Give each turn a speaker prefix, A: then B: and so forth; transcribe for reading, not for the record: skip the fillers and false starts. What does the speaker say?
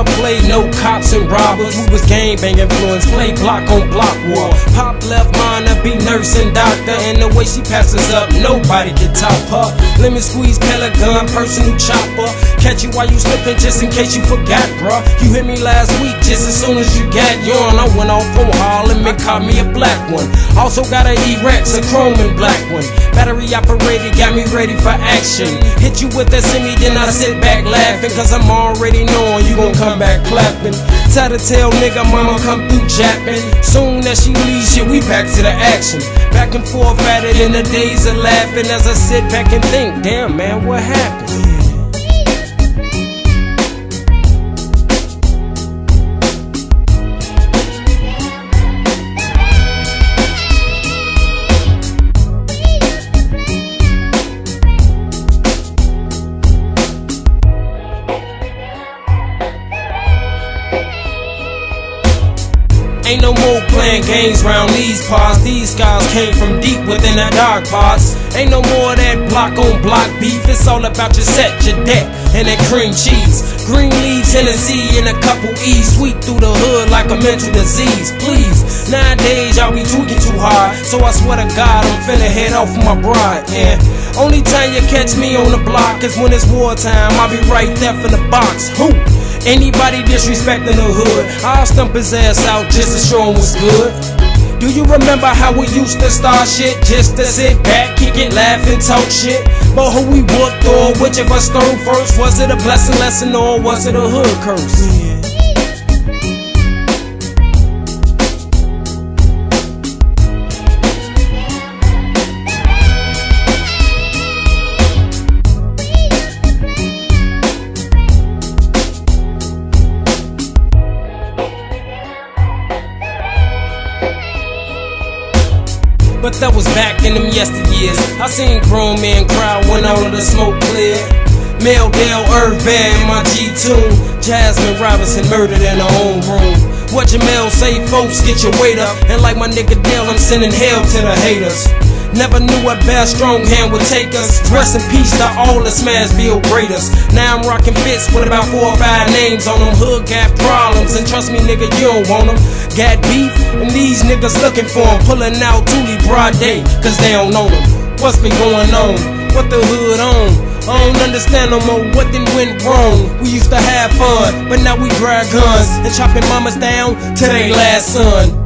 A: never played no cops and robbers. We was gangbang influence, play block on block war. Pop left mine to be nurse and doctor, and the way she passes up, nobody can top her. Lemon squeeze, pellet gun, personal chopper. Catch you while you slipping, just in case you forgot, bruh. You hit me last week, just as soon as you got yawn. I went off on Harlem and caught me a black one. Also got a E-Rex, a chrome and black one. Battery operated, got me ready for action. Hit you with that semi, then I sit back laughing, cause I'm already knowing you gon' come back clapping. Tell the tell nigga mama come through japping. Soon as she leaves, shit, we back to the action. Back and forth at it in the days of laughing, as I sit back and think, damn man, what happened? Ain't no more playing games round these parts. These guys came from deep within the dark parts. Ain't no more of that block on block beef. It's all about your set, your deck, and that cream cheese. Green leaves, Hennessy, and a couple E's. Sweep through the hood like a mental disease. Please, nowadays y'all be tweaking too hard, so I swear to God I'm finna head off with my bride. Yeah. Only time you catch me on the block is when it's wartime. I'll be right there for the box. Who? Anybody disrespecting the hood, I'll stump his ass out just to show him what's good. Do you remember how we used to start shit? Just to sit back, kick it, laugh and talk shit. But who we whooped or which of us threw first? Was it a blessing lesson or was it a hood curse? But that was back in them yesteryears. I seen grown men cry when all of the smoke cleared. Mel Dale, Irv Band, my G-Tune. Jasmine Robinson murdered in her own room. What Jamel say, folks, get your weight up. And like my nigga Dale, I'm sending hell to the haters. Never knew what bad strong hand would take us. Rest in peace to all the Smashville greaters. Now I'm rocking fits with about 4 or 5 names on them. Hood got problems, and trust me nigga, you don't want them. Got beef, and these niggas looking for them. Pulling out Dooley broad day, cause they don't know them. What's been going on? What the hood on? I don't understand no more what then went wrong. We used to have fun, but now we grab guns and chopping mamas down to their last son.